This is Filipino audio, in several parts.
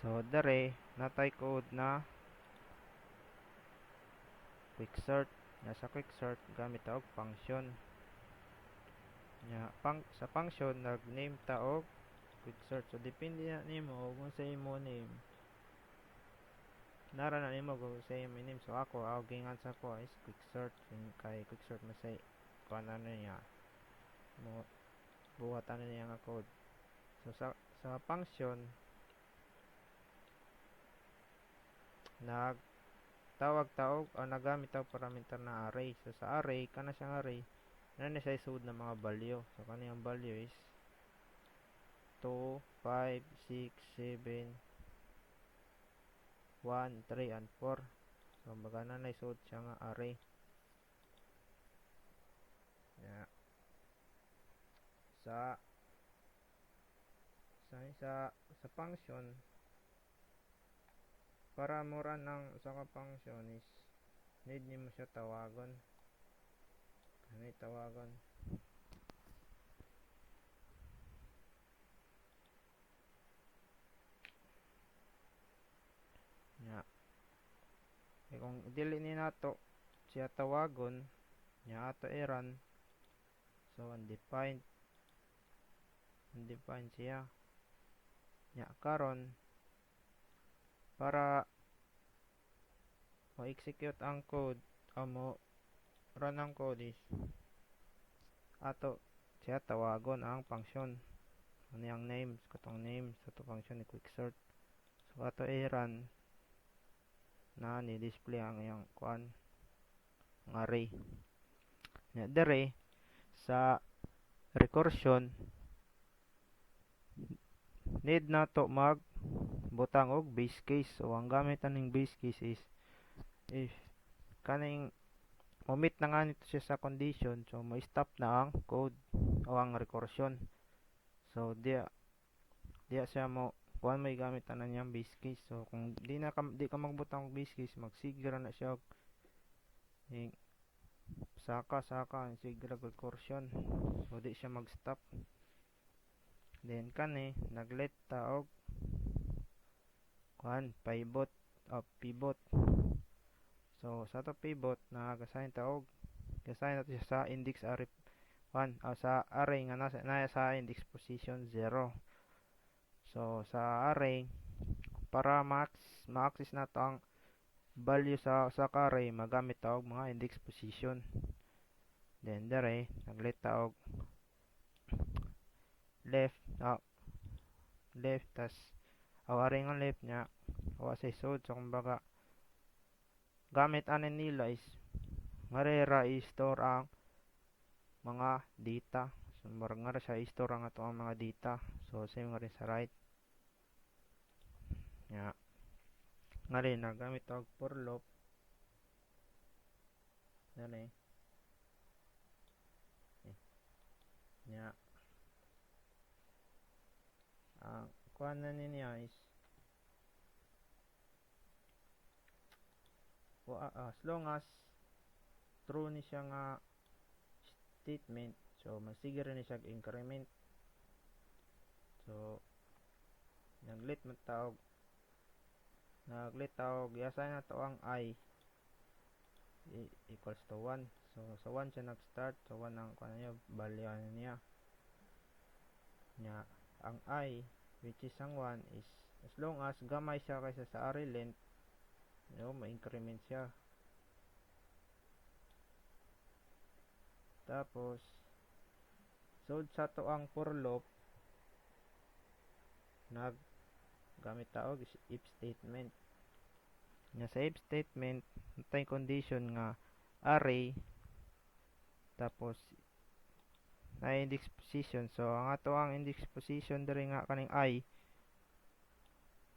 So dere natay code na quicksort. Sa quicksort gamit ta og function. Sa function nag-name ta og quicksort. So depende na nimo kung sa imo name. Nara na nimo kung sa imo name. So ako gingan sa ko is quicksort. Kay quicksort masay kuan ano niya. Mo buhatan na niya nga code. So sa function nagtawag taog o nagamit tawag parameter na array. So sa array kana siyang array na siya isud na mga value. So kaniyang value is 2, 5, 6, 7, 1, 3 and 4. So baga na isud siya nga array. Yeah. Sa function para mo run ng usa ka function is need nimo siya tawagon. Ano tawagon? Yeah. Kung dili ni nato siya tawagon, nya ato i-run. So undefined siya. Nya karon para mo-execute ang code o mo run ang code is ato siya tawagon ang function. Ano yung names, katong names sa to function ni quicksort. So ato i-run na ni-display ang iyang kuan ang array. Nya dere sa recursion need na to mag butang og base case. So ang gamit aning base case is if kaning omit na nga nito siya sa condition, so mo stop na ang code o ang recursion. So dia siya mo kuan may gamit na niyang base case. So kung di ka magbutang og base case, magsigira na siya og saka sigira recursion. So di siya mag-stop. Then kani naglet ta og kuan pivot. So sa to pivot nag-assign ta og nato siya sa index array 1 o sa array nga nasa sa index position 0. So sa array para ma-access nato ang value sa array magamit ta og mga index position. Then dere naglet ta og left tas array nga left nya wa sa isod. So kumbaga gamit ani nila is ngarera i-store ang mga data. So murag nga siya i-store ang ato ang mga data. So same nga rin sa right. Nya nga rin nagamit og for loop. Dali. Nya ang kuan na niya is as long as true ni siya nga statement, so masigir ni siya increment. So naglit tawag i-assign na to ang I equals to 1. So sa 1 siya nag-start. So 1 ang kuan niya value niya. Nya ang I which is ang 1 is as long as gamay siya kaysa sa array length, ma-increment siya. Tapos so sa to ang for loop gamit taog if statement. Nya sa if statement natay condition nga array tapos na index position. So ang ato ang index position diri nga kaning I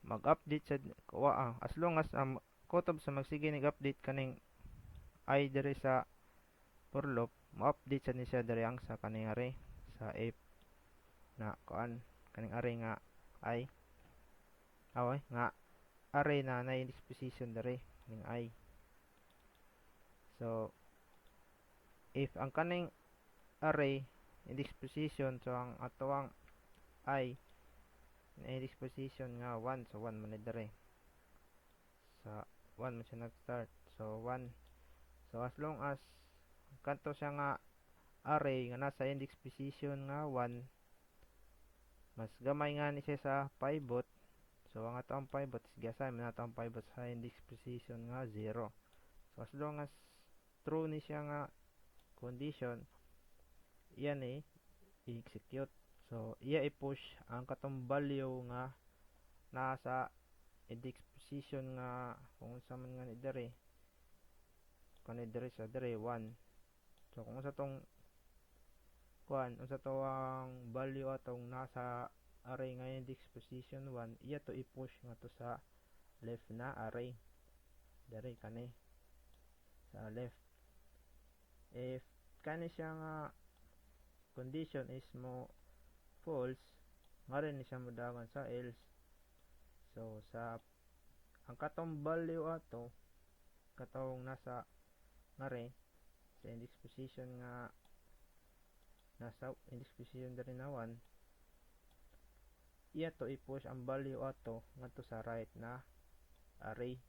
mag-update sa as long as kutob sa magsige nag-update kaning I diri sa for loop, ma-update sa ni siya diri ang sa kaning array sa if na kuan kaning array nga I nga array na index position diri ning I. So if ang kaning array index position, so ang atuang I index position nga 1, so 1 man ni dire sa 1 man siya nag-start, so 1. So as long as kanto siya nga array nga nasa index position nga 1, mas gamay nga ni siya sa pivot. So ang atong pivot is gasay man atong pivot sa index position nga 0. So as long as true ni siya nga condition, iyan i-execute. So iya i-push ang katong value nga nasa index position nga kung unsa man nga ni dire, kung ni dire sa dire 1. So kung unsa tong unsa to ang value atong nasa array nga index position 1, iya to i-push nga to sa left na array dire kani sa left. If kani siya nga condition is mo false, nga rin siya modagan sa else. So sa ang katong value ato katong nasa ngare sa index position nga nasa index position dire na 1, iya to i-push ang value ato ngadto sa right na array.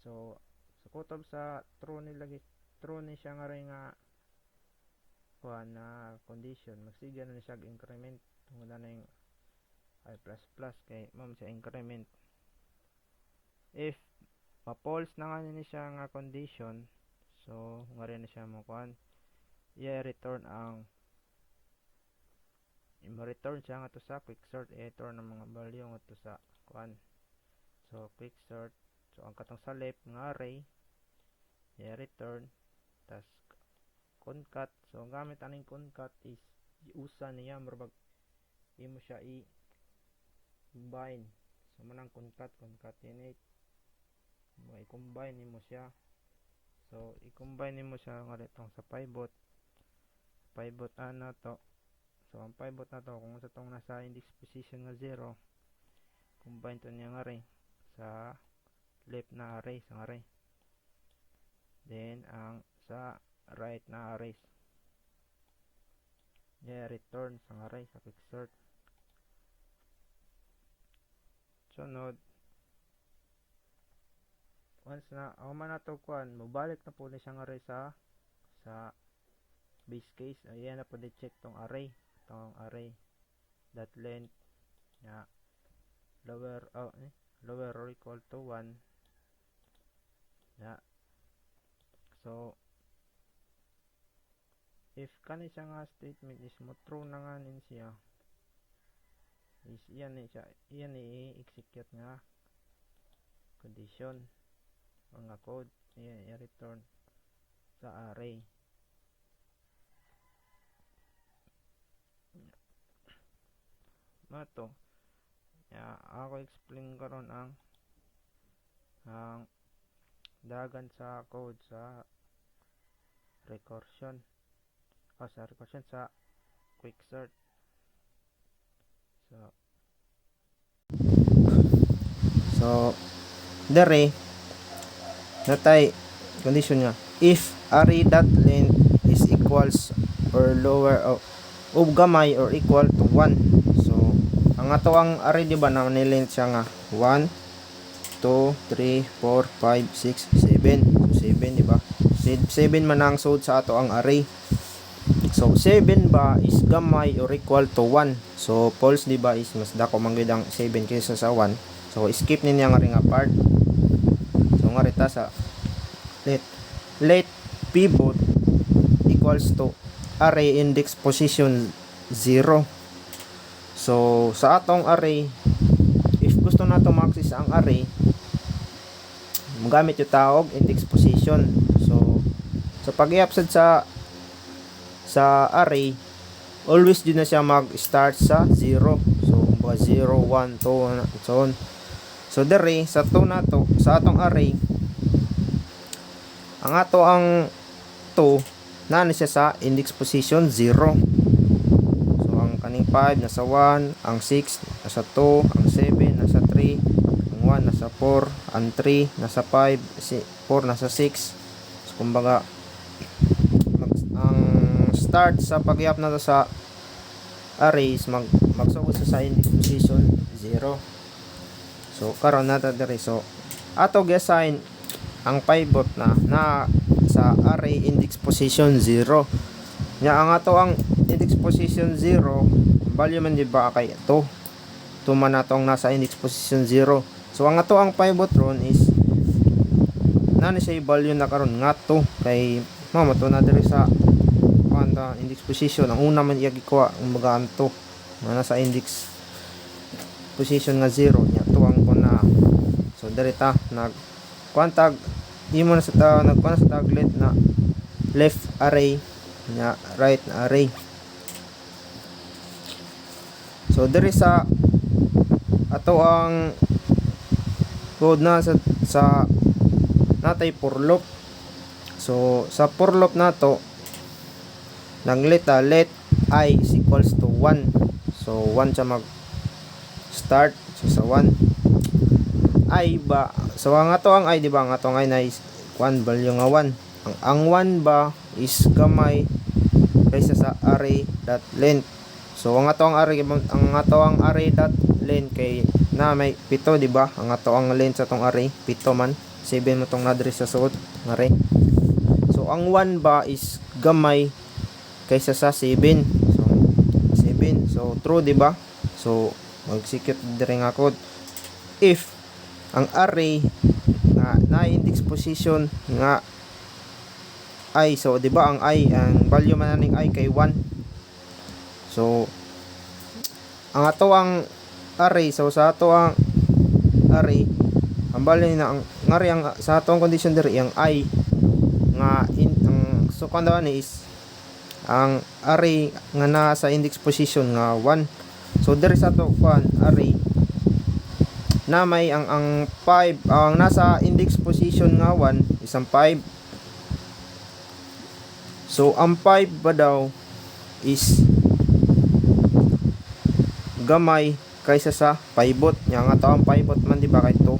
So sa kutob sa true ni siya nga rin nga na condition, magsiga na siya increment tungod na yung i++ kay ma'am siya increment. If ma-false na nga ni siya nga condition, so nga rin na siya mo i-return i-return siya nga to sa quicksort, i-return ang mga value nga to sa so quicksort. So ang katong sa left nga array i-return tas concat. So ang gamit aning concat is iusa niya murag imo siya i-combine. So manang concatenate mo i-combine nimo siya. So i-combine nimo siya nga ditong sa pivot ana to. So ang pivot na to kung sa tong nasa index position nga 0, combine to niya nga array sa left na array sa array. Then ang sa right na arrays return sa array sa quicksort. Sunod, once na man na to mabalik na po ni siyang array sa base case. Ayan na po di-check tong array dot length na lower or equal to 1 na. So if kani siya nga statement is mo true na nga nin siya, is iyan i-execute nga condition o nga code, iyan i-return sa array. Mato ako explain karon ang dagan sa code sa recursion sa quicksort. So dere natay condition nga if array dot length is equals or lower of gamay or equal to 1. So ang ato ang array di ba na ni length siya nga 1 2 3 4 5 6 7. So 7 di ba? 7 man ang sud sa ato ang array. So 7 ba is gamay or equal to 1. So false di ba is mas dako man gyud ang 7 kaysa sa 1. So skip niya nga ring apart. So nga rita sa let pivot equals to array index position 0. So sa atong array, if gusto nato ma-access ang array, magamit yung tawag index position. So sa pag-i-upsad sa array, always din na siya mag-start sa 0. So 0 1 2 and so on. So dere sa to nato sa atong array, ang ato ang 2 na siya sa index position 0. So ang kaning 5 nasa 1, ang 6 nasa 2, ang 7 nasa 3, ang 1 nasa 4, ang 3 nasa 5, 4 nasa 6. So kumbaga ang start sa pag-i-up na to sa array is magsugod sa index position 0. So karon nata diri, so ato gi-assign ang pivot na sa array index position 0 nya. Ang ato ang index position 0 value man di ba kay 2 man atong nasa index position 0. So ang ato ang pivot ron is nani siya value na karon nga 2 kay mato na diri sa index position. Ang una man iya gikuha ang mga anto na nasa index position nga 0 nya tuwang ko na. So diri ta nag kuantag imo na sa nagkuha sa taglet na left array nya right na array. So diri sa ato ang code na sa natay for loop. So sa for loop nato let I is equals to 1. So 1 siya mag start. So sa 1 I ba, so ang ato ang I di ba, ang ato ang I na is 1 value nga 1. Ang 1 ba is gamay kaysa sa array dot length. So ang ato ang array dot length kay na may 7 di ba? Ang ato ang length sa tong array 7 man, 7 mo tong nadri sa suot ng array. So ang 1 ba is gamay kaysa sa 7. So 7. So true di ba? So mag-execute diri nga code. If ang array nga na index position nga I, so di ba ang I, ang value man ning I kay 1. So ang ato ang array, so sa ato ang array ang value na ang ngari ang sa ato ang condition diri ang I nga ang so kung ni is ang array nga nasa index position nga 1. So diri sa ato array na may ang 5 ang nasa index position nga 1 isang 5. So ang 5 ba daw is gamay kaysa sa pivot nya. Nga to ang pivot man di ba kay 2.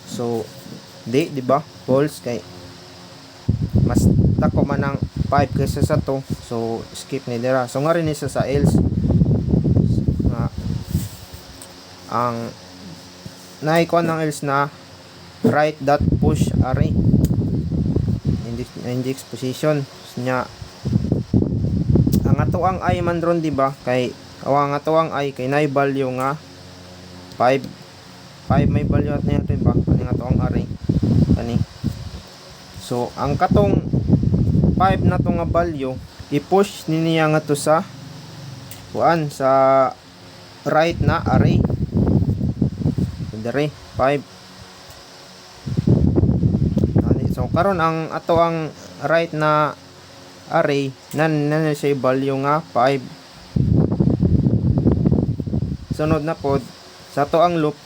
So di ba false kay mas dako man ang 5 kaysa sa 2. So skip ni dira. So nga rin isa sa else nga ang naikon ng else na right dot push array index position nya. Ang ato ang I man ron di ba kay ang ato ang I kay nay value nga 5 may value at niya ba kaning ato ang array kani. So ang katong 5 na to nga value i-push niya nga to sa kuan sa right na array dere 5. So karon ang ato ang right na array nan siya value nga 5. Sunod na pod sa ato ang loop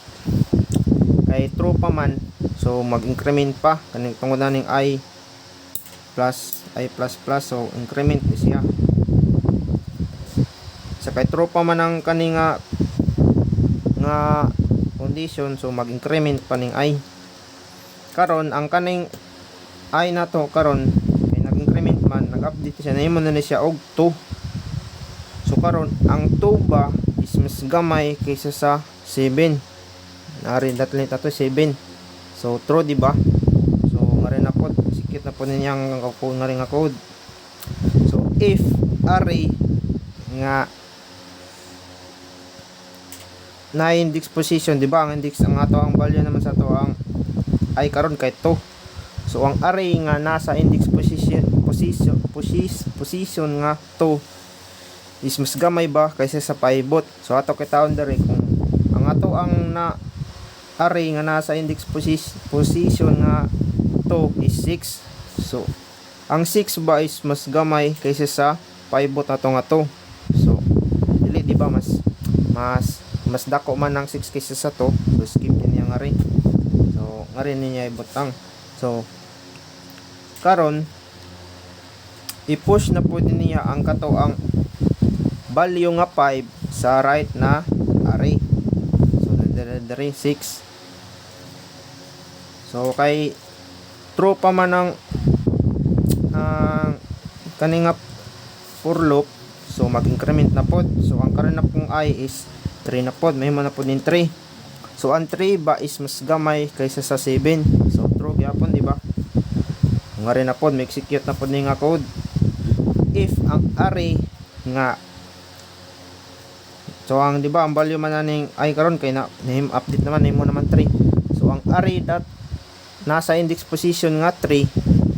kay true pa man, so mag-increment pa kaning tungod na ning I plus I plus plus, so increment siya. Sa kay true pa man ang kaning nga condition, so mag-increment pa ning I. Karon ang kaning I na to karon kay nag-increment man, nag-update siya, nahimo na siya og 2. So karon ang 2 ba is mas gamay kaysa sa 7. Nari datlin tato 7. So true di ba? So ngari na pod, sikit na po ninyang code nga rin nga code. So if array nga na index position, di ba ang index ang ato ang value naman sa ato ang I karon kay 2. So ang array nga nasa index position nga 2 is mas gamay ba kaysa sa pivot. So ato kay taon diri kung ang ato ang na array nga nasa index position nga 2 is 6. So ang 6 ba is mas gamay kaysa sa pivot ato nga 2. So dili di ba mas dako man ang 6 kaysa sa 2. So skip niya nga rin. So nga rin niya ibutang. So karon i-push na po din niya ang kato ang value nga 5 sa right na array. So dari 6. So kay true pa man ang kaninga for loop So mag-increment na pod. So ang karon na pong I is 3 na pod. Mahimo na pod nin 3. So ang 3 ba is mas gamay kaysa sa 7. So true gyapon di ba? Nga rin na pod, may execute na pod ni nga code. If ang array nga, so ang di ba ang value man naning I karon kay na name update naman name mo naman 3. So ang array dot nasa index position nga 3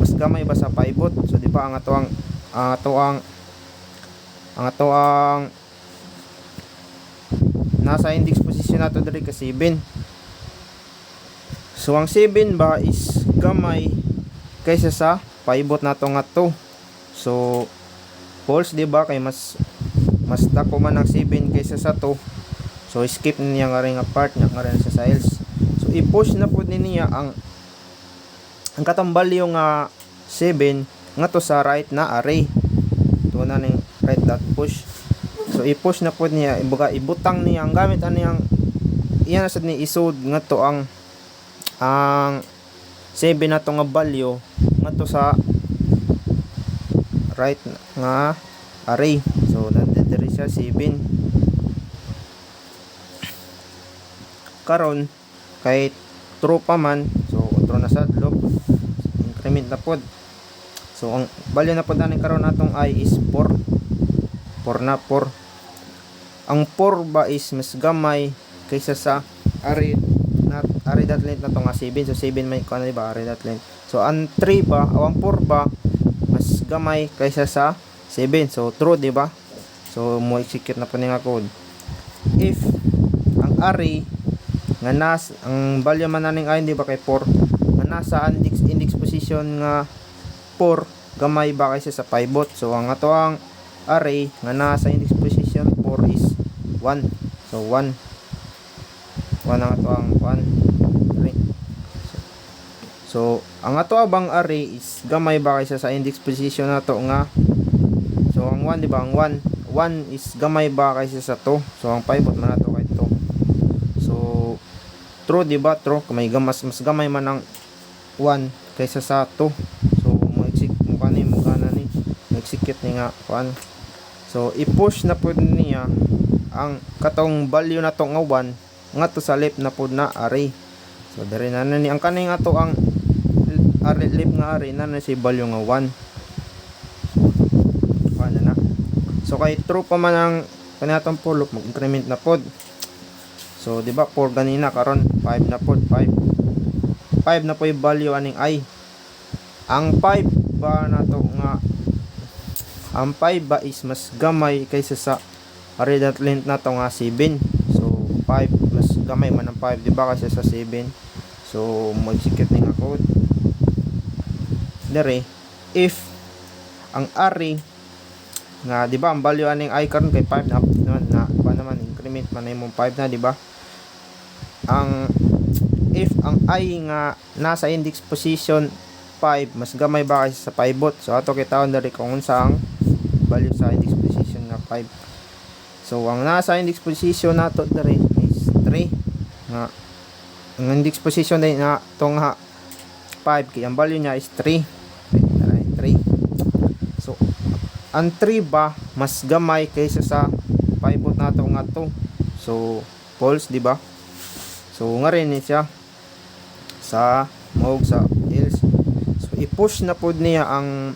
mas gamay ba sa pivot. So di ba ang atoang nasa index position nato diri ka 7. So ang 7 ba is gamay kaysa sa pivot nato nga 2. So false di ba kay mas dako man ang 7 kaysa sa 2. So skip niya nga ring part nya nga rin sa cells. So i-push na pud niya ang katong value nga 7 nga to sa right na array. Ito na ning right dot push. So i-push na pud niya, ibutang niya ang gamit ani ang iyan na sad ni isud nga to ang 7 na to nga value nga to sa right nga array. So nandito siya 7. Karon kay true pa man, so true na sa loop, increment na pod. So ang value na pod ani karon natong I is 4 na 4. Ang 4 ba is mas gamay kaysa sa array dot length na to nga 7. So 7 may kuan di ba array dot length. So ang 3 ba o ang 4 ba mas gamay kaysa sa 7. So true di ba? So mo execute na po ni nga code. If ang array nga ang value man naning I di ba kay 4 nga nasa index position nga 4 gamay ba kaysa sa pivot. So ang ato ang array nga nasa index position 4 is 1. So 1 ang ato ang 1 3. So ang ato abang array is gamay ba kaysa sa index position nato nga, so ang 1 di ba ang 1 is gamay ba kaysa sa 2. So ang pivot man nato kay 2. So true di ba? True, may mas gamay man ang 1 kaysa sa 2. So mo execute ni nga 1. So i-push na pud niya ang katong value na to nga 1 nga to sa left na pud na array. So diri na ni ang kaning ato ang array left nga array na si value nga 1. Paano na? So kay true pa man ang kanatong for loop, mag-increment na pod. So di ba 4 ganina karon 5 na pod, 5 na po yung value aning I. Ang 5 ba na to nga, ang 5 ba is mas gamay kaysa sa array dot length na to nga 7. So 5 mas gamay man ang 5 di ba kasi sa 7. So mo execute ni nga code dere. If ang array nga di ba ang value aning I karon kay 5 na naman increment man imong 5 na di ba. Ang if ang I nga nasa index position 5 mas gamay ba kaysa sa pivot. So ato kitawon dere kung unsa ang value sa index position nga 5. So ang nasa index position nato dere is 3 nga ang index position din na to nga 5 kay ang value niya is 3. 3. So ang 3 ba mas gamay kaysa sa pivot nato nga 2. So false di ba? So nga rin siya sa mog sa else. So i-push na pod niya ang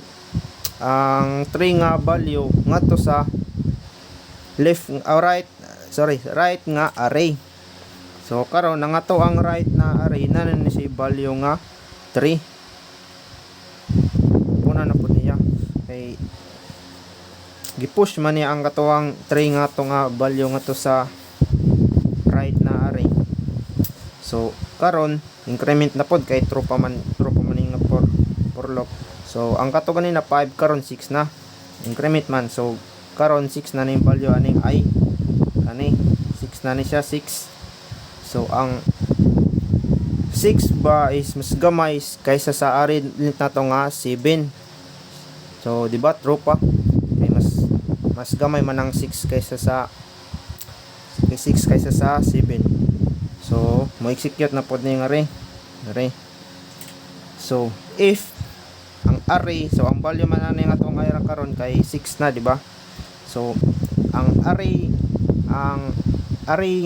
3 nga value nga to sa right nga array. So karon nga to ang right na array na ni si value nga 3. Puna na pod niya kay gi-push man niya ang katuwang 3 nga to nga value nga to sa right na array. So karon increment na pod kay true pa man nga for loop. So ang kato kanina 5 karon 6 na increment man. So karon 6 na ni value aning I kani 6 na ni siya 6. So ang 6 ba is mas gamay kaysa sa array na to nga 7. So di ba true pa kay mas gamay man ang 6 kaysa sa 6 kaysa sa 7. So mo execute na pod ni nga array. So if ang array, so ang value man ani nga tong array karon kay 6 na di ba? So ang array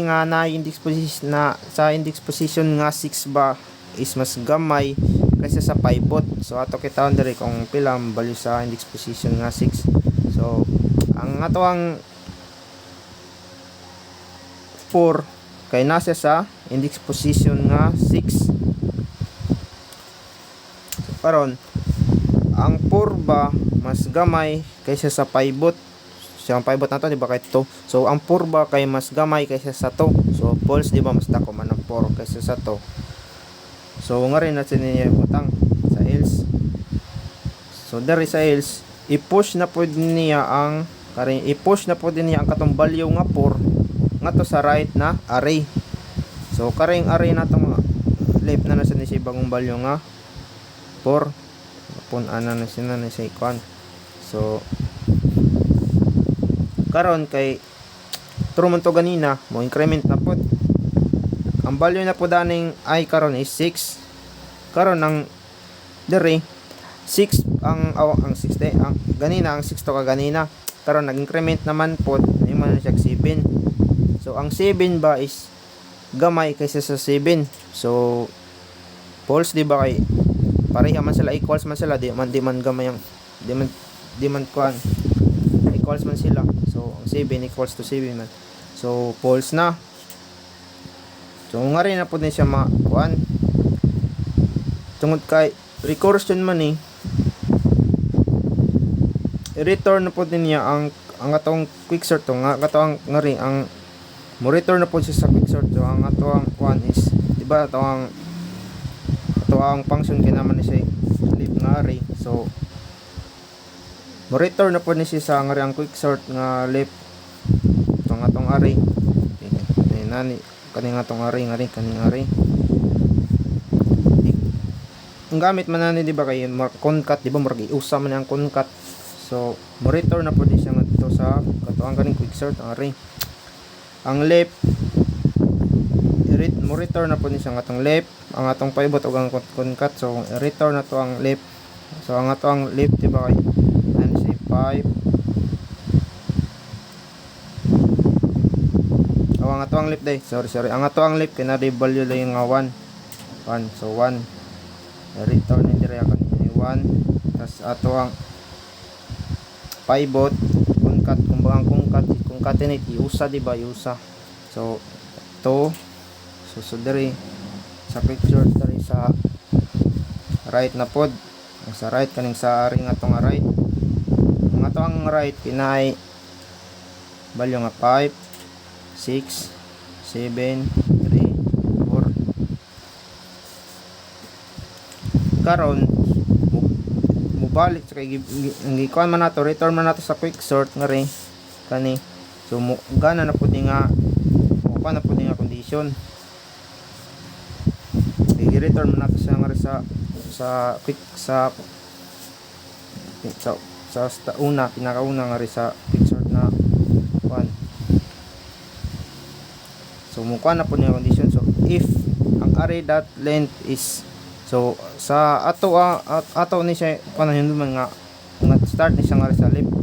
nga na index position na sa index position nga 6 ba is mas gamay kaysa sa pivot. So ato kitawon diri kung pila ang value sa index position nga 6. So ang atoang 4 kay nasa sa index position nga 6. So, karon ang 4 ba mas gamay kaysa sa pivot. So ang pivot nato di ba kay 2. So ang 4 ba kay mas gamay kaysa sa 2. So false di ba, mas dako man ang 4 kaysa sa 2. So nga rin natin niya butang sa else. So dari sa else i-push na pud niya ang i-push na pud niya ang katong value nga 4 nga to sa right na array. So karing array nato mga left na nasa ni si bagong value nga 4 pun ana na sina na sa icon. So karon kay true man to ganina mo increment na pud ang value na po daning ay karon is 6. Karon ang dere 6 ang 6 de ang ganina ang 6 to ka ganina. Karon nag-increment naman po ay man siya 7. So ang 7 ba is gamay kaysa sa 7. So false di ba, kay pareha man sila, equals man sila, di man gamay ang di man kuan equals man sila. So ang 7 equals to 7 man. So false na. So nga rin na po din siya makuan tungod kay recursion man i-return na po din niya ang atong quicksort to nga katong nga rin ang mo return na po siya sa quicksort. So ang atong kuan is di ba atong function kinaman ni siya leave nga array. So mo return na po ni siya sa nga rin ang quicksort nga left itong atong array. Okay. Nani kaning atong array nga rin kaning array ang gamit man nani di ba kay concat di ba murag iusa man ang concat. So mo return na po di siya ngadto sa katuang kaning quicksort ang array. Ang left mo return na po ni siya atong left ang atong pivot ug ang concat. So return na to ang left. So ang atong left di ba kay and say 5 ang atong left day sorry ang atong left kay na di value lang nga 1 so 1 return ni dire kanina 1 tas ato ang pivot concat kumbaga ang concatenate iusa di ba iusa. So 2 so dire sa picture dire sa right na pod sa right kaning sa ring atong right ang atong right kinay value nga 5 6 7 3 4 karon mubalik sa kay gikuan man nato return man nato sa quicksort nga rin kani. So gana na pud nga mo na pud nga condition i-return man nato sa nga rin sa quick sa una pinakauna nga rin sa quicksort na 1. So mukha na po niya condition. So if ang array dot length is so sa ato ni siya kanang yun man nga start ni siya nga sa left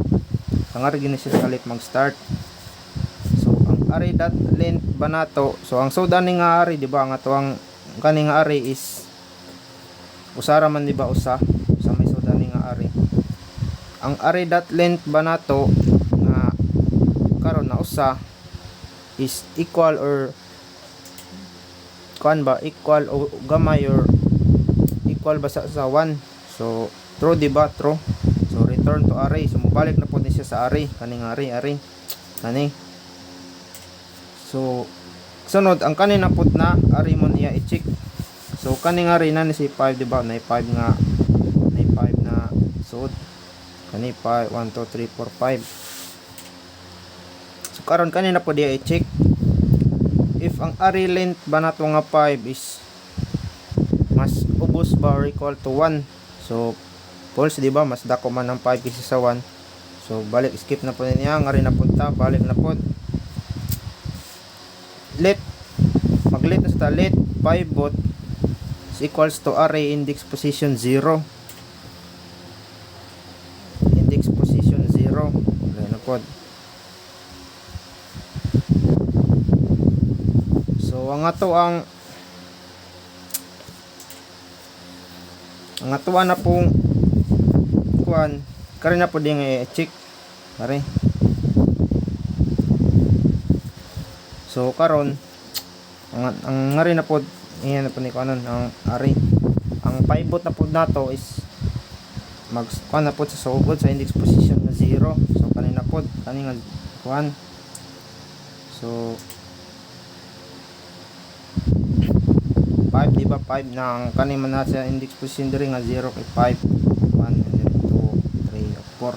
ang array gini siya sa left mag start. So ang array dot length ba nato so ang soda ni nga array di ba ang ato ang kaning nga array is usara man di ba usa may soda ni nga array. Ang array dot length ba nato nga karon na usa is equal or kuan ba equal o gamay or equal ba sa 1. So true di ba, true. So return to array. So mobalik na po din siya sa array kaning array kani. So sunod ang kanina put na array mo niya i-check. So kaning array na ni si 5 di ba, na 5 nga na 5 na suod kani 5 1 2 3 4 5. So karon kanina po diya i-check if ang array length ba nato nga 5 is mas ubos ba or equal to 1. So false di ba, mas dako man ang 5 kaysa sa 1. So balik skip na po niya nga rin napunta balik na po let maglet na sa let pivot is equals to array index position 0 index position 0 na po. ang ato na pong kuan kare na po ding i-check kare. So karon ang ngari na pod iyan na po ni kanon ang ari ang pivot na pod nato is mag kuan na pod sa sugod sa index position na 0. So kanina pod kani nga kuan, so 5 di ba 5 na ang kani man na sa index position diri nga 0 kay 5 1 and then 2 3 4.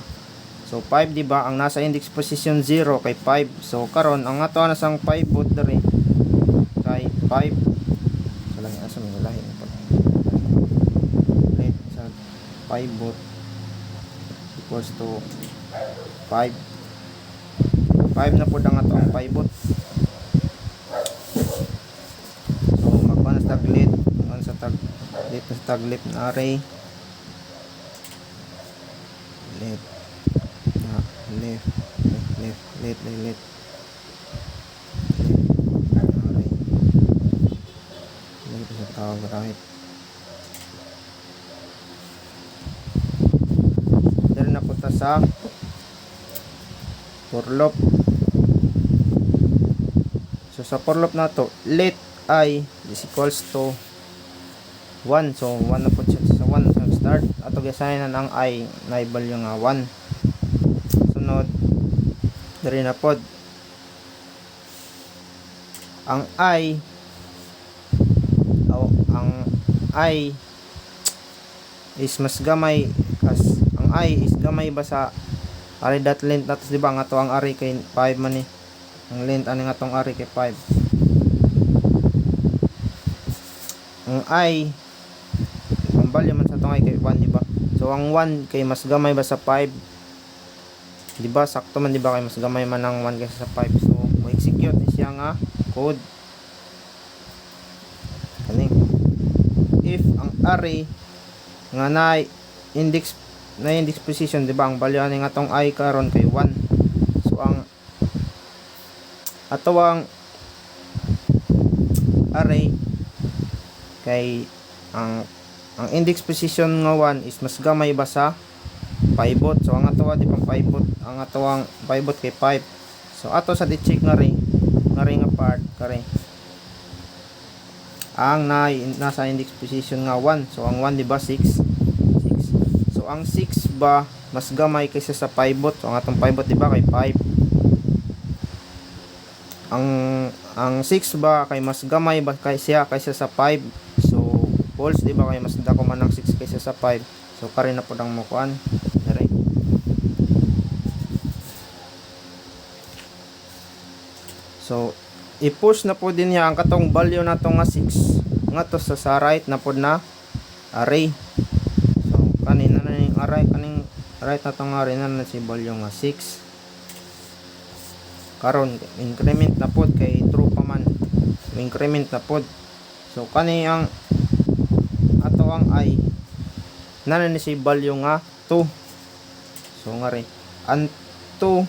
So 5 di ba ang nasa index position 0 kay 5. So karon ang ato na sang pivot diri kay 5. So lang asa may lahi na pag sa pivot equals to 5 na po ang ato ang pivot. So magkuha sa taglit sa dito sa taglit na array left array dito sa tawag right. Dito na punta sa for loop. So sa for loop na to, let I is equals to 1. So 1 na po siya sa 1 sa start. Ato gisayanan ang I na value nga 1. Sunod diri na pod ang I is mas gamay as ang I is gamay ba sa array dot length natos di ba nga to ang array kay 5 man ni ang length ani nga tong array kay 5. Ang I ang value man sa tong I kay 1 di ba. So ang 1 kay mas gamay ba sa 5 di ba, sakto man di ba kay mas gamay man ang 1 kaysa sa 5. So mo execute siya nga code kani if ang array nga na index position di ba ang value ani nga tong I karon kay 1. So ang atawang array kay ang index position nga 1 is mas gamay ba sa pivot. So ang atawa di pang pivot, ang atawang pivot kay 5. So ato sa di-check nga ring nga part kare ang nasa index position nga 1. So ang 1 di ba 6. So ang 6 ba mas gamay kaysa sa pivot. So ang atong pivot di ba kay 5. Ang 6 ba kay mas gamay ba kaysa sa 5. So false di ba kay mas dako man ang 6 kaysa sa 5. So kare na pod ang mukuan dire. So i-push na po din niya ang katong value nato nga 6 nga to sa right na pod na array. So kanina na yung array kaning right na tong array na si value nga 6. Karon increment na pod kay true pa man. Increment na pod. So kani ang ato ang I na ni si value nga 2. So nga rin ang 2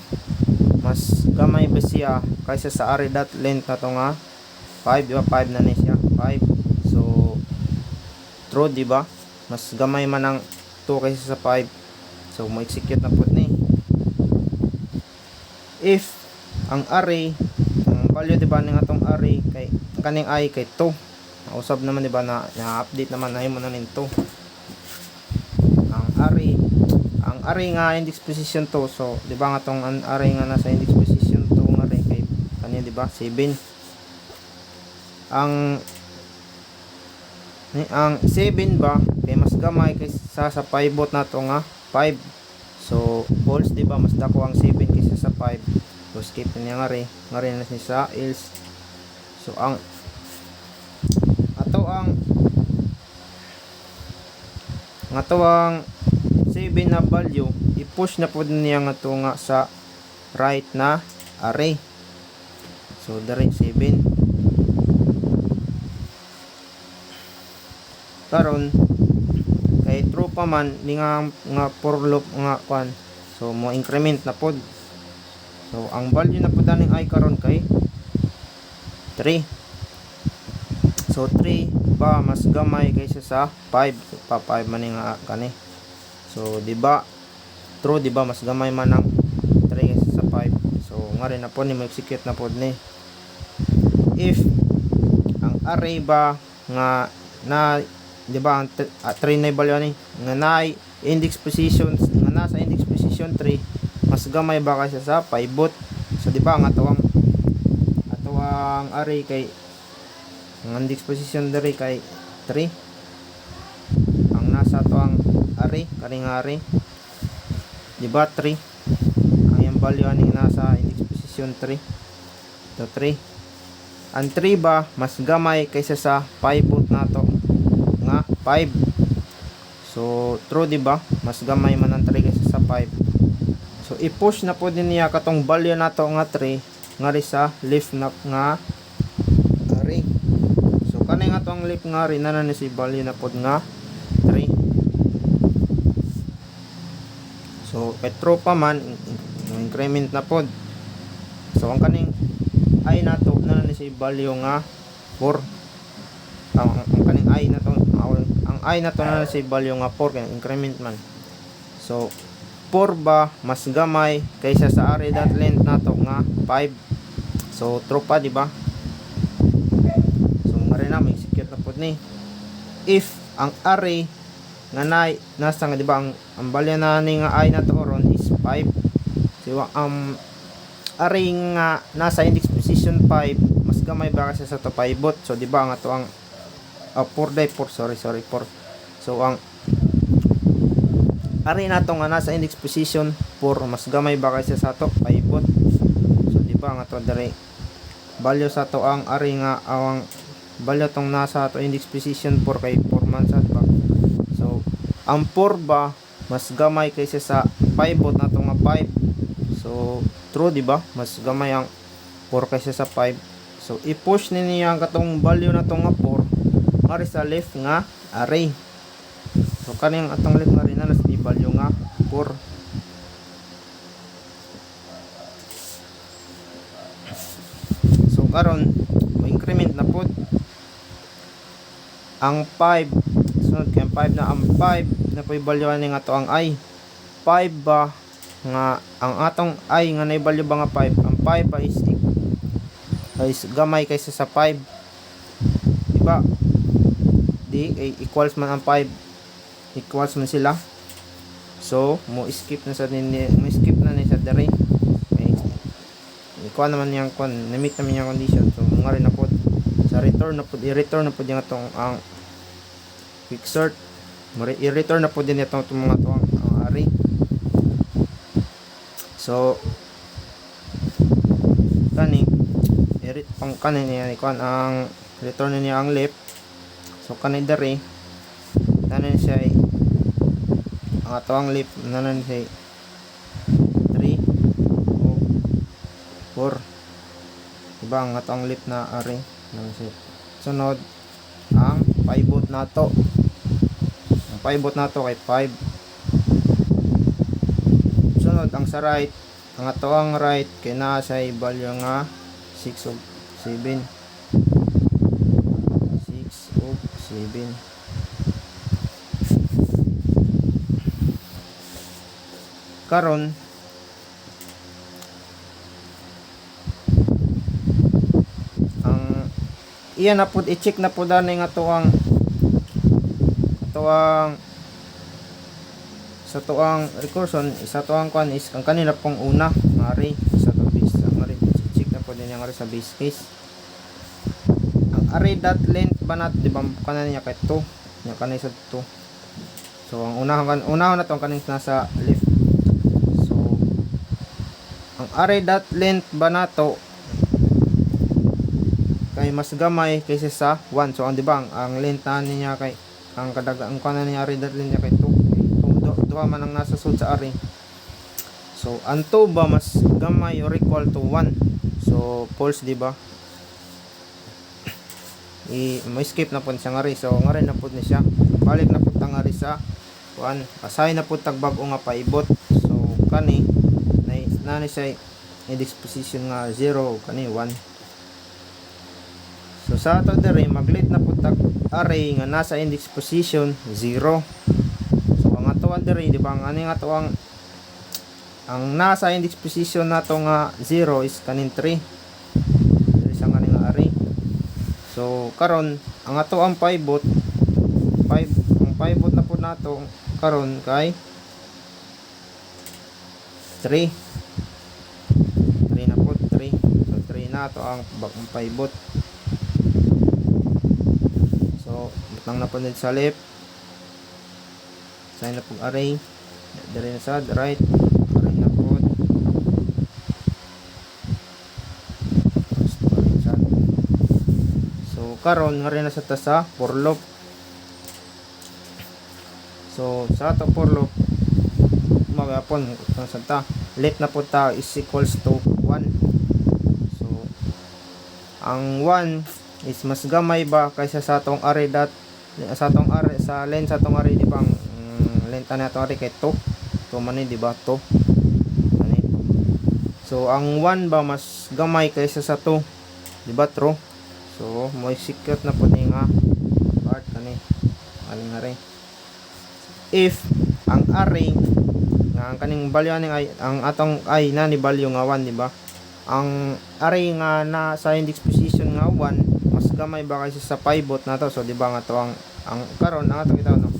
mas gamay ba siya kaysa sa array dot length na to nga 5 di ba 5 na ni siya 5. So true di ba mas gamay man ang 2 kaysa sa 5. So mo execute na pod ni if ang array ang value di ba ning atong array kay kaning I kay 2 mausab naman di ba na-update naman na mo na nin 2 ang array nga index position 2. So di ba nga tong array nga nasa index position 2 nga rin kay kanya di ba 7. Ang 7 ba kay mas gamay kaysa sa pivot na to nga 5. So false di ba mas dako ang 7 kaysa sa 5. So skip niya nga rin na siya sa else. So ang atawang 7 na value i-push na po niya nga to nga sa right na array. So dari 7 karon kay true pa man ni nga for loop nga kwan. So mo increment na pod. So ang value na po daning I karon kay 3. So 3 ba mas gamay kaysa sa 5? So pa 5 man nga kani. So di ba true, di ba mas gamay man ang 3 kaysa sa 5. So nga rin na po ni mag-execute na po ni. If ang array ba nga na di ba ang 3 na value ni nga na index position nga nasa index position 3 mas gamay ba kaysa sa pivot. So di ba ang atawang array kay ang index position diri kay 3, ang nasa to ang array kaning array di ba 3 ang yung value aning nasa index position 3 to 3. Ang 3 ba mas gamay kaysa sa pivot nato nga 5. So true, di ba mas gamay man ang 3 kaysa sa 5. So i-push na po din niya katong value nato nga 3 nga ri sa left na nga array. So kani nga tong left nga ri na si value na pod nga 3. So kay true pa man increment na pod. So ang kaning I nato na si value nga 4. Ang kaning I na to ang I na to na si value nga 4 kay increment man. So 4 ba mas gamay kaysa sa array dot length nato nga 5. So true pa, di ba? So nga rin na may execute na pod ni. If ang array nga nasa nga, di ba ang value na ni nga I na to ron is 5. So ang array nga nasa index position 5 mas gamay ba kasi sa to pivot. So di ba nga to ang 4 sorry 4. So ang array nato nga nasa index position 4 mas gamay ba kasi sa to pivot. So di ba nga to diri value sa to ang array nga ang value tong nasa to index position 4 kay 4 man sa ba. So ang 4 ba mas gamay kaysa sa pivot nato nga 5. So true, di ba mas gamay ang 4 kaysa sa 5. So i-push ni niya ang katong value na to nga 4 nga sa left nga array. So kaning atong left nga rin na si value nga 4. So karon mo increment na pod ang 5. Sunod kay 5 na ang 5 na po value ni nga to ang I 5 ba nga ang atong I nga na value ba nga 5. Ang 5 ba is gamay kaysa sa 5, di ba? Di equals man ang 5, equals man sila. So mo skip na sa ni sa dere. Okay. Ikuha naman yang kon na-meet naman yung condition. So nga rin na pod sa return na pod i-return na pod yung atong ang quick sort. I-return na pod din itong mga to ang array. So kani pang kanin niya ikuan ang return niya ang left. So kanin dere nanan siya ang ato ang left nanan siya 3 o 4, diba ang ato ang left na array nanan siya. Sunod ang pivot nato, ang pivot nato kay 5. Sunod ang sa right, ang ato ang right kay naa sa value nga 6 of 7. 6 of 7. Karon ang iyan na pud i-check na pud ani nga tuang sa tuang recursion isa tuang kwan is ang kanina pong una mari sa to base mari check na pud niya nga sa base case. Ang array dot length ba nat di ba kanan niya kay 2 nya kanay sa 2. So ang unahon na to ang kaning nasa left. Ang array dot length ba nato kay mas gamay kaysa sa 1. So ang di ba ang length na niya kay ang kadagang kanan niya array dot length niya kay 2. Duha man ang nasa sud sa array. So ang 2 ba mas gamay or equal to 1. So false, di ba? May skip na pud siya nga ri. So nga rin na pud ni siya. Balik na pud tang ari sa 1. Assign na pud tag bag-o nga paibot. So kani na ni siya index position nga 0 kani 1. So So sa ato diri maglit na pud tag array nga nasa index position 0. So ang ato diri di ba ang ani ato ang nasa index position nato nga 0 is kanin 3. Diri sa kaning array. So karon ang ato ang pivot ang pivot na pud nato karon kay 3 na pud 3. So 3 na to ang pivot. So butang na pud sa left, sign na pud array diri na sa right, array na pud. So karon nga rin na sa ta sa for loop. So sa ato for loop magapon sa ta let na po ta is equals to 1. So ang 1 is mas gamay ba kaysa sa atong array sa atong array sa length sa atong array di ba ang length na atong array kay 2 man di ba 2 ani. So ang 1 ba mas gamay kaysa sa 2 di ba true. So mo secret na po ni nga part kani aling array. If ang array nga ang kaning value aning ay ang atong ay na ni value nga 1 di ba ang array nga na sa index position nga 1 mas gamay ba kaysa sa pivot nato. So di ba nga to ang karon ang atong itaw no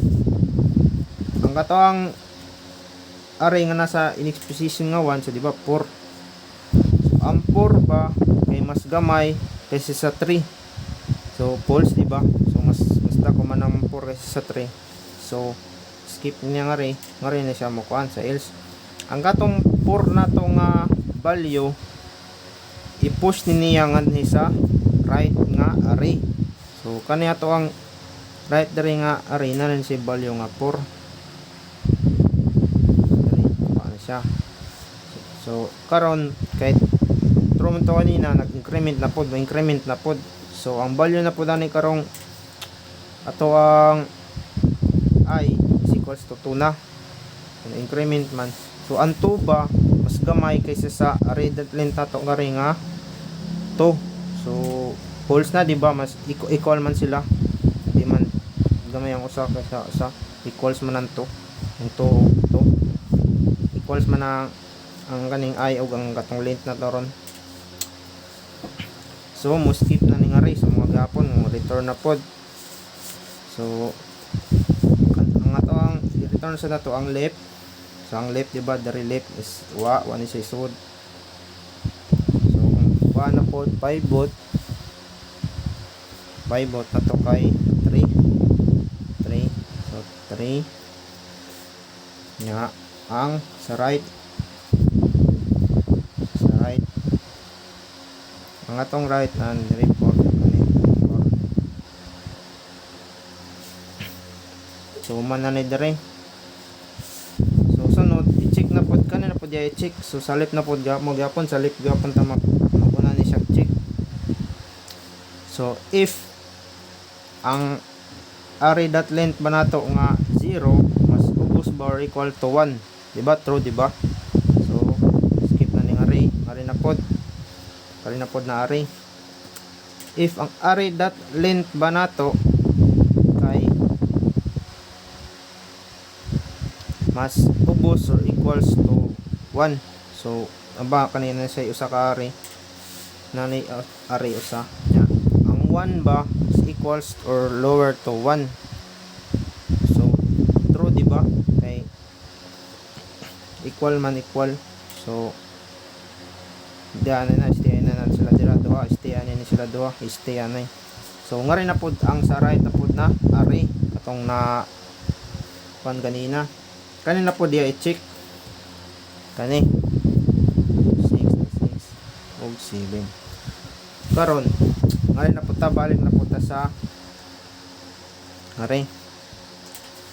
ang kato ang array nga nasa index position nga 1 so di ba 4. So ang 4 ba kay mas gamay kaysa sa 3. So false di ba. So mas dako man ang 4 kaysa sa 3. So skip niya nga rin na siya mukuan sa else. Ang katong 4 na to nga value i-push niya nga sa right nga array. So kaniya to ang right diri nga array na rin si value nga 4 diri paano siya. So karon kahit true man to kanina nag-increment na pod, increment na pod. So ang value na pod ani karong ato ang I equals to 2 na. Increment man. So ang 2 ba mas gamay kaysa sa array length nato nga ring nga 2. So false na di ba mas equal man sila. Di man gamay ang usa kaysa usa. Equals man ang 2. Ang 2 equals man ang kaning I ug ang katong length na ron. So mo skip na ning array. So mga gapon mo return na pod. So ang return sa nato ang left. So ang left diba dari left is 1 is isod. So kung na po pivot na to kay 3. So 3 nga ang sa right ang atong right and report so man na ni dire. So sunod i-check na pod kanina pod i-check. So sa left na pod mo gyapon sa left gyapon ta maguna ni siya check. So if ang array.length ba nato nga 0 mas ubos ba or equal to 1 di ba true di ba. So skip na ning array na pod na array. If ang array.length ba nato kay mas ubos or equals to 1. So aba kanina say usa ka array nani array usa nya ang 1 ba is equals or lower to 1. So true di ba kay equal man equal. So diyan na stay na sila dira duha stay ani sila duha stay ani. So nga rin na pod ang sa right na pod na array atong na pan kanina po diya i-check kani 6 og 7 karon ngayon na po ta balik na po ta sa array.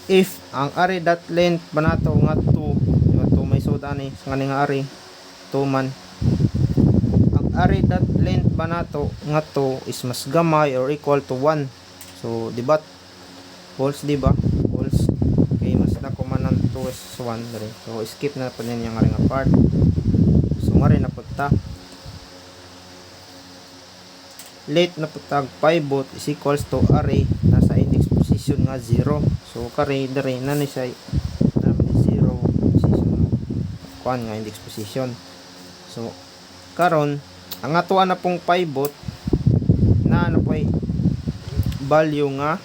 If ang array.length ba nato nga 2 diba 2 may suda ni sa nga array 2 man ang array.length ba nato nga 2 is mas gamay or equal to 1. So diba false diba false kay mas na kumanan 2 is 1 dere. So skip na po ninyo nga ring part. So nga rin na po ta late na putag pivot is equals to array nasa index position nga 0. So kare dere na ni siya na 0 position kuan nga index position. So karon ang atuan na pong pivot na ano po value nga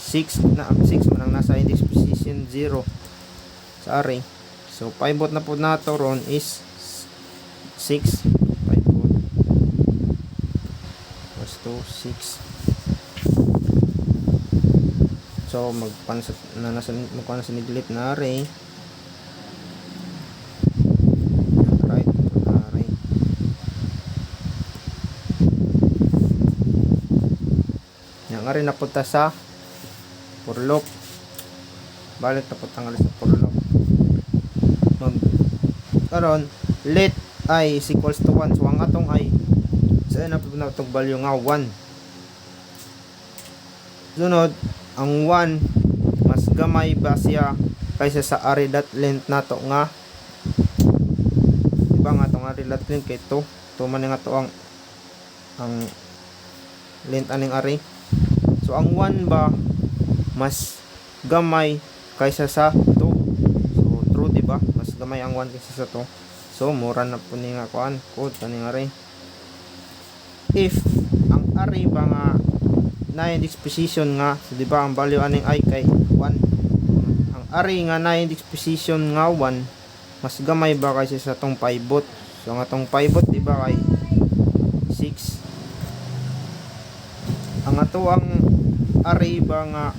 6 na 6 man ang nasa index position 0 sa array. So pivot na po nato ron is 6 pivot equals to 6. So magpansa na nasa niglit na array right na array. Yan nga rin napunta sa for loop. Balik napunta nga rin sa for loop. Karon let I is equals to 1. So ang atong I sa napunta itong value nga 1. Sunod ang 1 mas gamay ba siya kaysa sa array dot length nato nga diba nga itong array dot length kay 2 man nga to ang length aning array. So ang 1 ba mas gamay kaysa sa 2. So true diba, mas gamay ang 1 kaysa sa 2. So mura na po ni nga kuan code kaning array. If ang array ba nga na index position nga, so di ba ang value aning I kay 1. Ang array nga na index position nga 1 mas gamay ba kaysa sa tong pivot. So ang atong pivot di ba kay 6. Ang ato ang array ba nga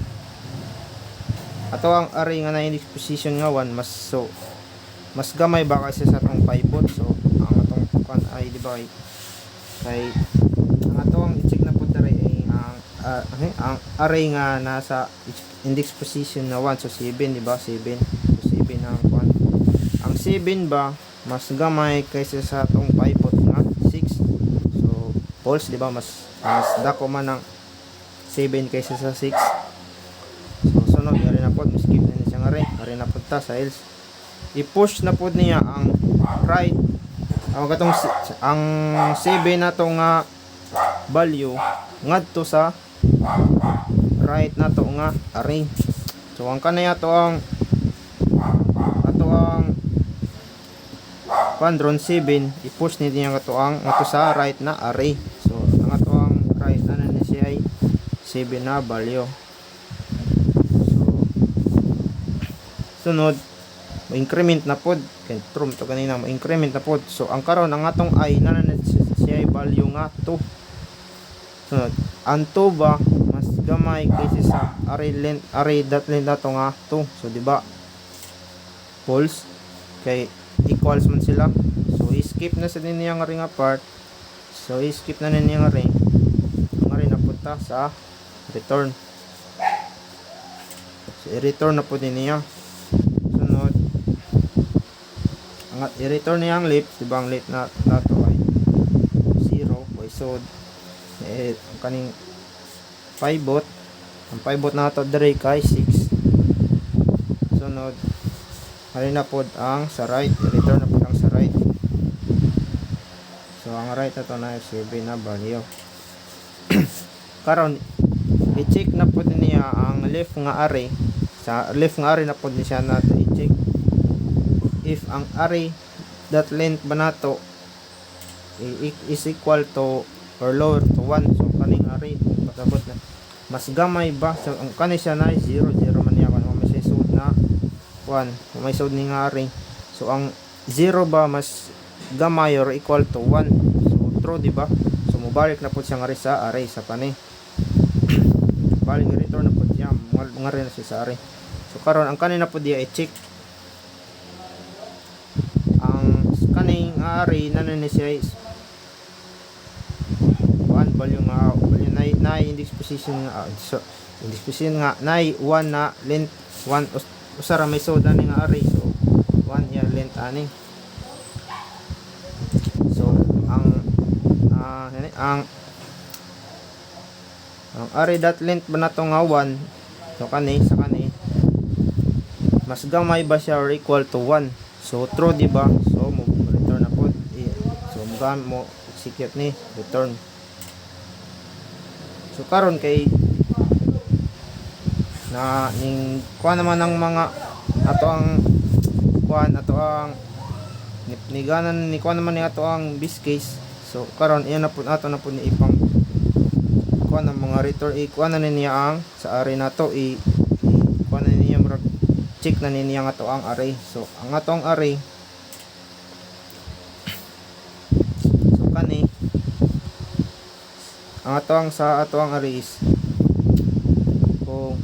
ato ang array nga na index position nga 1 mas gamay ba kaysa sa tong pivot. So ang atong kan ay di ba kay ang ato ang i-check na pud dere ay ang array nga nasa index position na 1. So 7 di ba 7. So 7 ang kuan. Ang 7 ba mas gamay kaysa sa tong pivot nga 6. So false di ba, mas dako man ang 7 kaysa sa 6. So sunod ari na pod skip na siya nga array. Ari na pod ta sa else. I-push na pod niya ang right ang 7 na to nga value ngadto sa right na to nga array. So ang kanaya to ang quadron 7 i-push niya ato sa right na array. So ang ato ang right na na siya ay 7 na value. So sunod increment na pod kay true to kanina increment na pod. So ang karon ang atong I na siya ay value nga 2. Sunod ang 2 ba mas gamay kaysa sa array dot length nato nga 2. So di ba false kay equals man sila. So i-skip na sa niya nga ring apart. So i-skip na niya nga ring na punta sa return. So i-return na po din niya. Sunod ang i-return niya ang left, di ba ang left na nato ay 0 by sod ang kaning pivot. Ang pivot nato dire kay 6. Sunod ari na pod ang sa right, i-return na pod ang sa right. So ang right na to na 7 na value. Karon i-check na pod niya ang left nga array. Sa left nga array na pod ni siya nato i-check if ang array that length ba nato is equal to or lower to 1. So kaning array pasabot na mas gamay ba. So ang kani siya na 0 man niya kung may sud na 1 kung may sud ni nga array. So ang 0 ba mas gamay or equal to 1. So true di ba. So mobalik na pud siya nga sa array sa kani balik return na pud siya nga rin siya sa array. So karon ang kani na pud diya i-check ang kaning array na ni siya is 1 value nga value na index position nga so index position nga na 1 na length 1 usara may soda ni nga array. So 1 ya length ani. So ang array dot length ba nato nga 1. So kani sa kani mas gamay ba siya or equal to 1. So true di ba. So mo return na pod. So mo execute ni return. So karon kay na ning kuha naman ng mga ato ang kuan ato ang niganan ni kuha naman ni ato ang base case. So karon iyan na po ato na po ni ipang kuha ng mga return kuha na niya ang sa array nato kuha na niya murag check na niya nga ato ang array. So ang ato ang array, so kani ang ato ang sa ato ang array is kung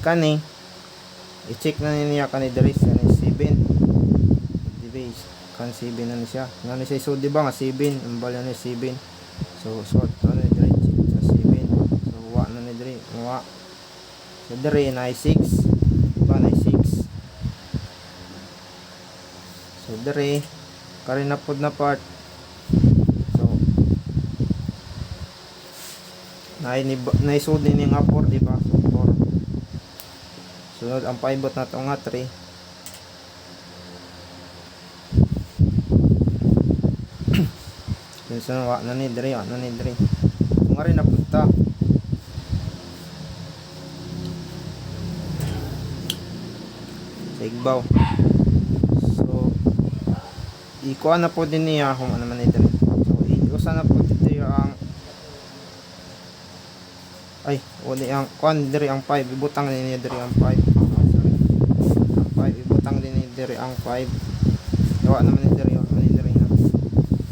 kani i-check na niya kani diri sa 7 base kan 7 na ni siya nani siya. So di ba nga 7 ang balya ni 7, so sort ano ni diri sa 7. So wa na ni diri wa so diri na 6 ba na 6. So diri kari na pod na part, so naisud ni nga 4 di ba. So 4 sunod ang pivot na to nga 3. Sunod wa na ni diri kung nga rin napunta sa igbaw. So ikuha na po din niya kung ano man ni diri. So iusa na po dito yung uli ang kuan diri ang 5 ibutang din niya diri ang 5. Sorry, ang 5 ibutang din niya diri ang 5. Gawa naman ni diri na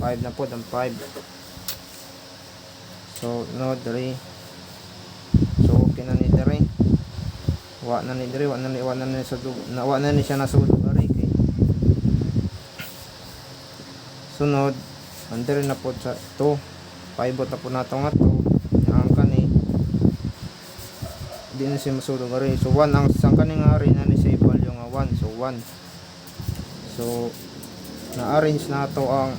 5 na po ang 5. So no diri, so okay na ni diri wa na ni diri wa na ni sa wa na ni siya nasulog ari kay sunod under na po sa 2 paibot na po nato nga 2 ang kani di na siya masulog ari. So 1 ang sang kani nga ari na ni sa value nga 1. So 1, so na-arrange na to ang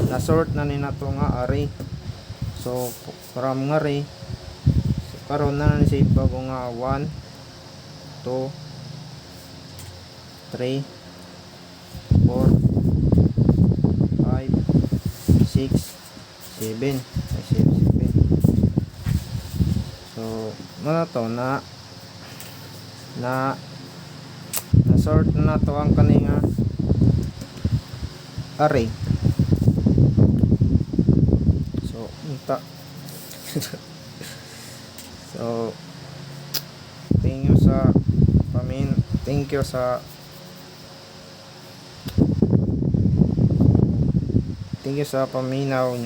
na-sort na ni nato nga array. So from nga array, so karon na ni sa bago nga 1 2 3 4 5 6 7. So ano to na sort na to ang kaninga array. So unta so thank you sa paminaw.